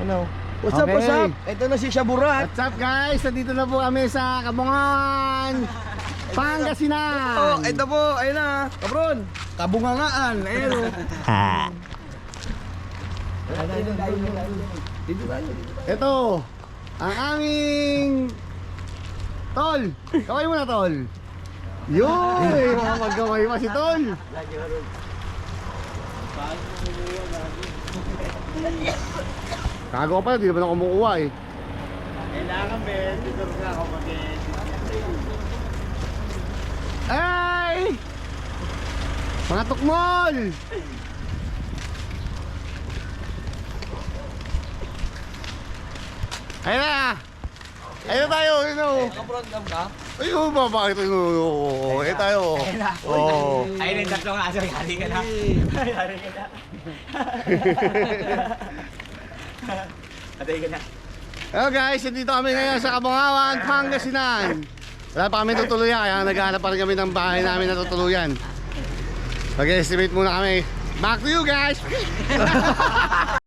Ano? What's up, what's up? Ito na si Shaburat. What's up guys? Nandito na po kami sa Kabungan, Pangasinan. Oh, ito po, ayun na, kabron. Kabungangaan, ayun o. Dito tayo. Ito, ang aming Tol. Kaway mo na Tol. Yun, magkaway pa si Tol. Kago pa, di naman ako kumukuha eh. Kailangan Ben, dito ka ako Ay! Mga tukmol! Ayun na! Ayun na tayo! Ayun na! Kabron ka? Ayun ba? Bakit ayun? Ayun tayo! Oo! Ayun yung tatlong aso, yari ka na. Yari ka na. Atay ka na. Hello guys, nandito kami ngayon sa Kabungawan, Pangasinan. Wala pa kami tutuluyan, kaya naghahanap pa rin kami ng bahay namin na tutuluyan. Mag-estimate muna kami. Back to you guys!